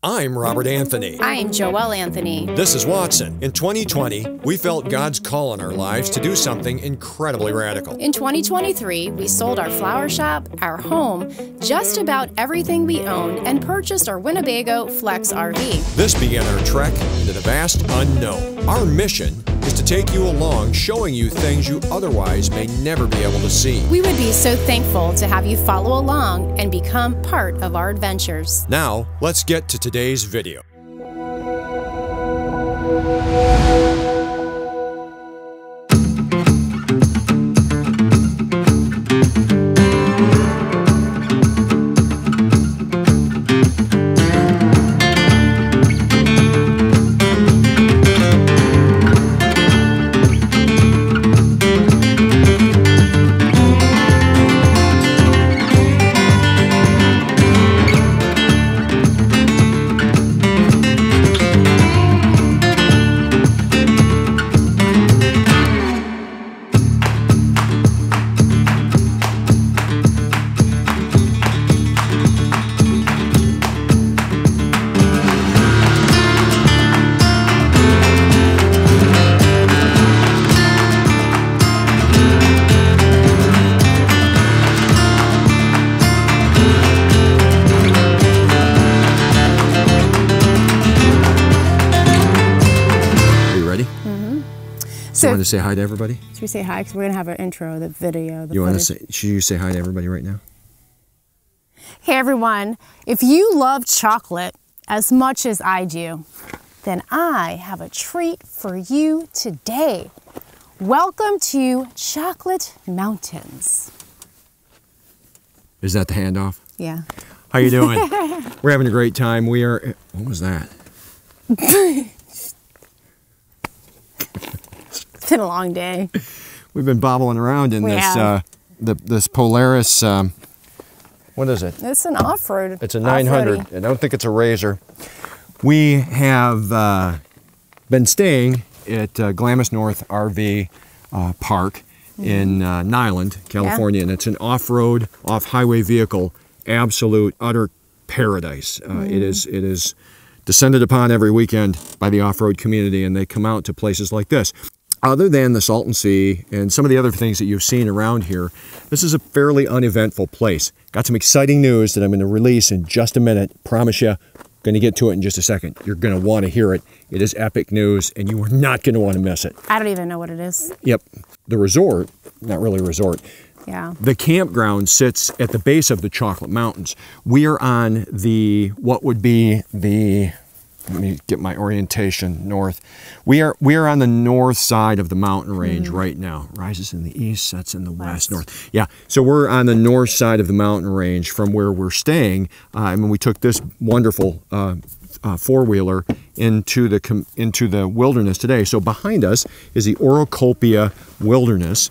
I'm Robert Anthony. I'm Joelle Anthony. This is Watson. In 2020, we felt God's call in our lives to do something incredibly radical. In 2023, we sold our flower shop, our home, just about everything we owned, and purchased our Winnebago Flex RV. This began our trek into the vast unknown. Our mission is to take you along, showing you things you otherwise may never be able to see. We would be so thankful to have you follow along and become part of our adventures. Now, let's get to today's video. So, you want to say hi to everybody? Should we say hi? Because we're going to have an intro, the video. You want to say, should you say hi to everybody right now? Hey everyone, if you love chocolate as much as I do, then I have a treat for you today. Welcome to Chocolate Mountains. Is that the handoff? Yeah. How you doing? We're having a great time. We are, what was that? It's been a long day. We've been bobbling around in this Polaris, what is it? It's an off-road. It's a 900. I don't think it's a RZR. We have been staying at Glamis North RV Park in Nyland, California, and it's an off-road, off-highway vehicle, absolute, utter paradise. It is descended upon every weekend by the off-road community, and they come out to places like this. Other than the Salton Sea and some of the other things that you've seen around here, this is a fairly uneventful place. Got some exciting news that I'm going to release in just a minute. Promise you, going to get to it in just a second. You're going to want to hear it. It is epic news, and you are not going to want to miss it. I don't even know what it is. Yep. The resort, not really a resort. Yeah. The campground sits at the base of the Chocolate Mountains. We are on the, what would be the, let me get my orientation north. We are on the north side of the mountain range right now. Rises in the east, sets in the west, north. Yeah, so we're on the north side of the mountain range from where we're staying. I mean, we took this wonderful four-wheeler into the wilderness today. So behind us is the Orocopia Wilderness,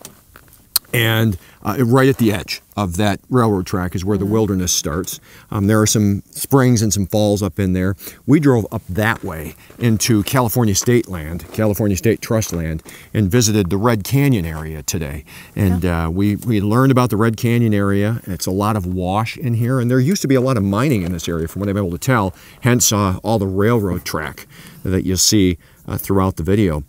and right at the edge of that railroad track is where the wilderness starts. There are some springs and some falls up in there. We drove up that way into California State land, California State Trust land, and visited the Red Canyon area today. And we learned about the Red Canyon area. It's a lot of wash in here, and there used to be a lot of mining in this area from what I'm able to tell, hence all the railroad track that you see throughout the video.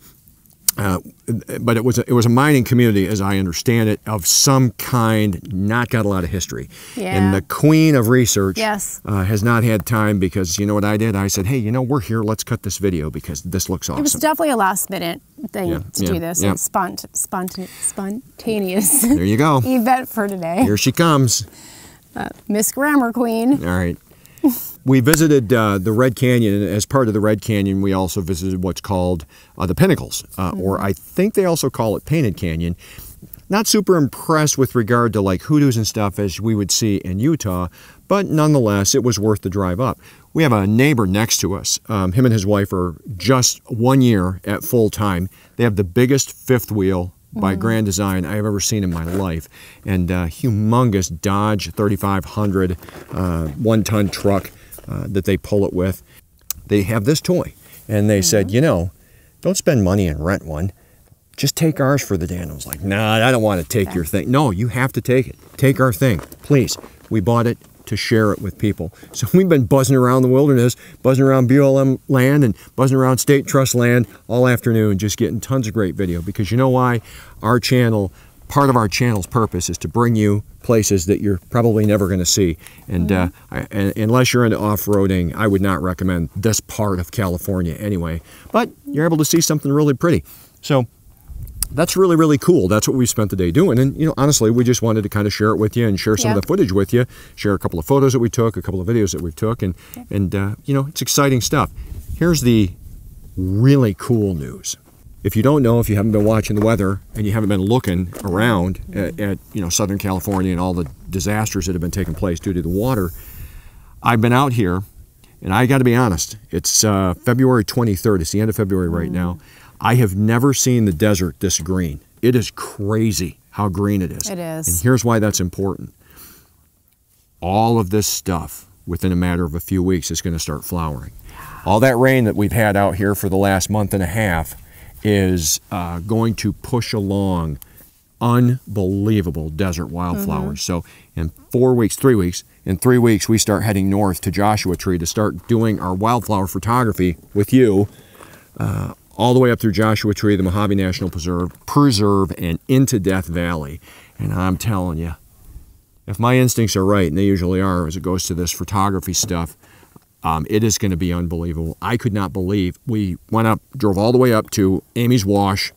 But it was a mining community, as I understand it, of some kind, not got a lot of history. Yeah. And the queen of research Yes. Has not had time, because you know what I did? I said, hey, you know, we're here, let's cut this video because this looks awesome. It was definitely a last-minute thing to do this. Yeah. Spontaneous There you go. event for today. Here she comes. Miss Grammar Queen. All right. We visited the Red Canyon, and as part of the Red Canyon, we also visited what's called the Pinnacles, or I think they also call it Painted Canyon. Not super impressed with regard to like hoodoos and stuff as we would see in Utah, but nonetheless, it was worth the drive up. We have a neighbor next to us. Him and his wife are just 1 year at full time. They have the biggest fifth wheel by Grand Design I've ever seen in my life, and humongous Dodge 3500 one-ton truck that they pull it with. They have this toy, and they said, you know, don't spend money and rent one. Just take ours for the day. And I was like, nah, I don't want to take your thing. No, you have to take it. Take our thing, please. We bought it. to share it with people. So we've been buzzing around the wilderness, buzzing around BLM land and buzzing around state trust land all afternoon, just getting tons of great video. Because you know why? Our channel, part of our channel's purpose is to bring you places that you're probably never going to see. And, and unless you're into off-roading, I would not recommend this part of California anyway. But you're able to see something really pretty. So that's really, really cool. That's what we spent the day doing. And, you know, honestly, we just wanted to kind of share it with you and share some of the footage with you, share a couple of photos that we took, a couple of videos that we took, and you know, it's exciting stuff. Here's the really cool news. If you don't know, if you haven't been watching the weather and you haven't been looking around at you know, Southern California and all the disasters that have been taking place due to the water, I've been out here, and I got to be honest, it's February 23rd. It's the end of February right now. I have never seen the desert this green. It is crazy how green it is. It is. And here's why that's important. All of this stuff, within a matter of a few weeks, is going to start flowering. All that rain that we've had out here for the last month and a half is going to push along unbelievable desert wildflowers. So in 3 weeks, we start heading north to Joshua Tree to start doing our wildflower photography with you, all the way up through Joshua Tree, the Mojave National Preserve, and into Death Valley. And I'm telling you, if my instincts are right, and they usually are as it goes to this photography stuff, it is going to be unbelievable. I could not believe we went up, drove all the way up to Amy's Wash,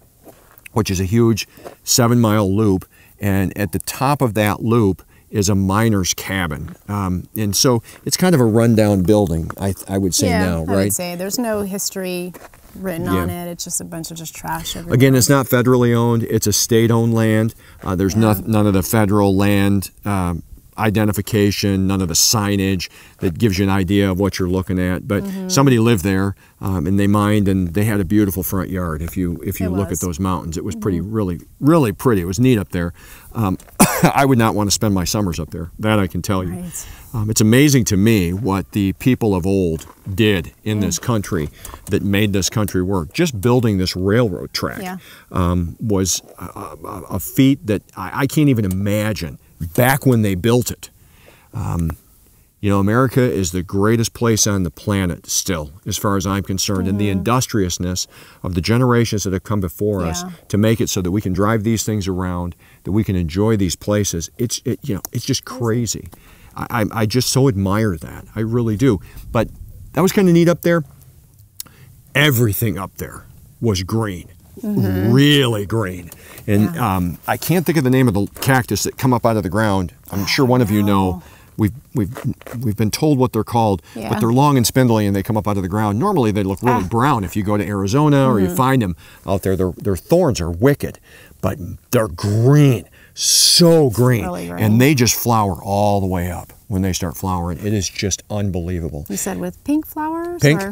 which is a huge 7-mile loop, and at the top of that loop is a miner's cabin. And so it's kind of a rundown building, I would say now, right? I would say there's no history written on it. It's just a bunch of trash everywhere. Again, it's not federally owned. It's a state-owned land. There's none of the federal land identification, none of the signage that gives you an idea of what you're looking at. But somebody lived there, and they mined, and they had a beautiful front yard. If you look at those mountains, it was pretty, really pretty. It was neat up there. I would not want to spend my summers up there. That I can tell you. Right. It's amazing to me what the people of old did in this country that made this country work. Just building this railroad track was a feat that I can't even imagine back when they built it. You know, America is the greatest place on the planet still, as far as I'm concerned, and the industriousness of the generations that have come before us to make it so that we can drive these things around, that we can enjoy these places. It's just crazy. I just so admire that. I really do. But that was kind of neat up there. Everything up there was green. Really green. And I can't think of the name of the cactus that come up out of the ground. I'm sure one of you know. We've been told what they're called, but they're long and spindly and they come up out of the ground. Normally they look really brown if you go to Arizona or you find them out there. Their thorns are wicked, but they're green, so green. Really green. And they just flower all the way up when they start flowering. It is just unbelievable. You said with pink flowers? Pink,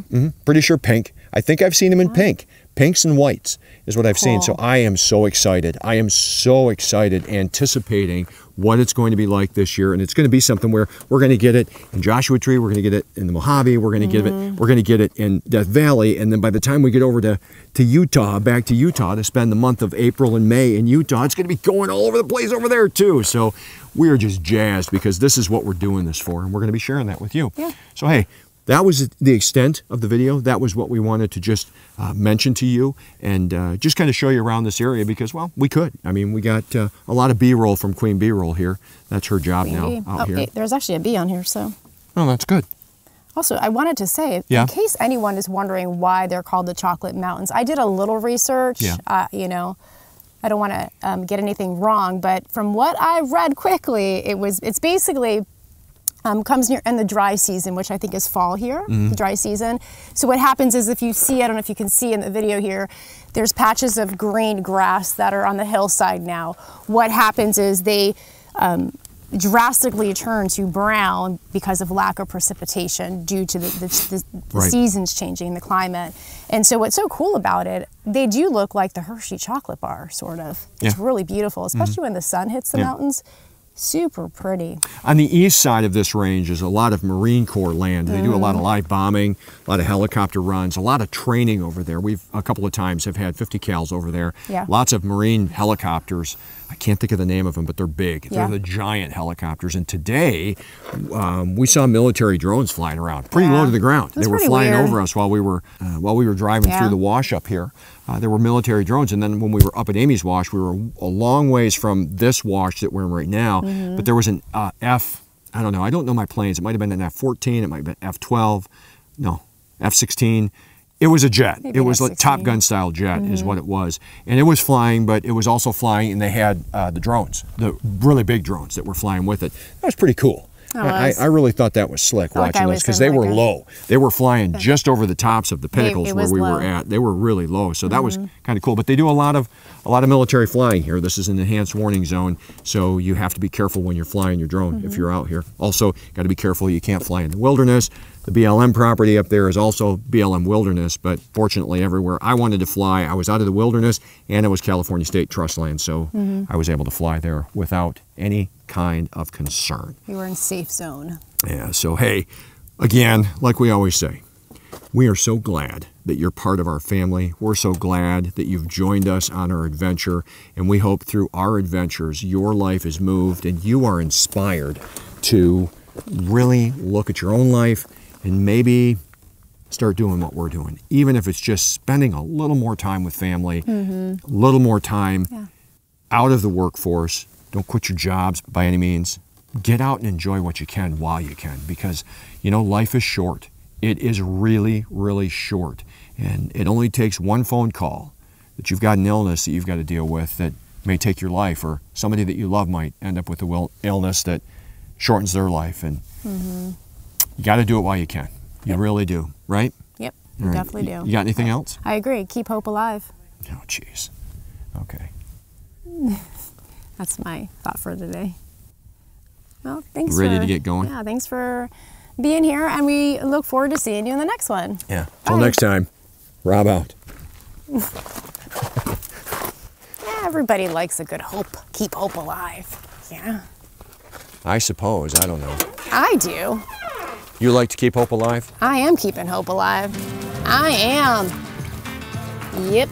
pretty sure pink. I think I've seen them in pink. Pinks and whites is what I've seen. So I am so excited. I am so excited, anticipating what it's going to be like this year. And it's going to be something where we're going to get it in Joshua Tree, we're going to get it in the Mojave, we're going to get it in Death Valley, and then by the time we get over to Utah, back to Utah to spend the month of April and May in Utah, it's going to be going all over the place over there too. So we are just jazzed because this is what we're doing this for, and we're going to be sharing that with you. So hey, that was the extent of the video. That was what we wanted to just mention to you and just kind of show you around this area because, well, we could. I mean, we got a lot of B-roll from Queen B-roll here. That's her job now out here. There's actually a bee on here, so. Oh, that's good. Also, I wanted to say, in case anyone is wondering why they're called the Chocolate Mountains, I did a little research. You know, I don't want to get anything wrong, but from what I read quickly, it's basically comes near in the dry season, which I think is fall here, the dry season. So what happens is if you see, I don't know if you can see in the video here, there's patches of green grass that are on the hillside now. What happens is they drastically turn to brown because of lack of precipitation due to the seasons changing, the climate. And so what's so cool about it, they do look like the Hershey chocolate bar, sort of. It's really beautiful, especially when the sun hits the mountains. Super pretty. On the east side of this range is a lot of Marine Corps land. They do a lot of live bombing, a lot of helicopter runs, a lot of training over there. We've a couple of times have had 50 cals over there. Yeah. Lots of Marine helicopters. I can't think of the name of them, but they're big. Yeah. They're the giant helicopters. And today, we saw military drones flying around, pretty low to the ground. That's they were pretty flying weird. over us while we were driving through the wash up here. There were military drones, and then when we were up at Amy's wash, we were a long ways from this wash that we're in right now. But there was an I don't know. I don't know my planes. It might have been an F-14. It might have been F-12. No, F-16. It was a jet. Maybe it was like F-16. Top Gun style jet is what it was. And it was flying, but it was also flying, and they had the drones, the really big drones that were flying with it. That was pretty cool. I really thought that was slick watching this because they were low. They were flying just over the tops of the Pinnacles where we were at. They were really low, so that was kind of cool. But they do a lot of military flying here. This is an enhanced warning zone, so you have to be careful when you're flying your drone if you're out here. Also, got to be careful you can't fly in the wilderness. The BLM property up there is also BLM wilderness, but fortunately everywhere I wanted to fly, I was out of the wilderness, and it was California State Trust land, so I was able to fly there without any kind of concern. You were in safe zone. Yeah, so hey, again, like we always say, we are so glad that you're part of our family. We're so glad that you've joined us on our adventure, and we hope through our adventures your life is moved and you are inspired to really look at your own life and maybe start doing what we're doing, even if it's just spending a little more time with family, a little more time out of the workforce. Don't quit your jobs by any means. Get out and enjoy what you can while you can, because, you know, life is short. It is really, really short. And it only takes one phone call that you've got an illness that you've got to deal with that may take your life, or somebody that you love might end up with an illness that shortens their life. And you got to do it while you can. You really do, right? Yep, you definitely do. You got anything else? I agree. Keep hope alive. Oh, jeez. Okay. That's my thought for the day. Well, thanks. Ready to get going? Yeah, thanks for being here, and we look forward to seeing you in the next one. Yeah. Till next time, Rob out. Everybody likes a good hope. Keep hope alive. Yeah. I suppose. I don't know. I do. You like to keep hope alive? I am keeping hope alive. I am. Yep.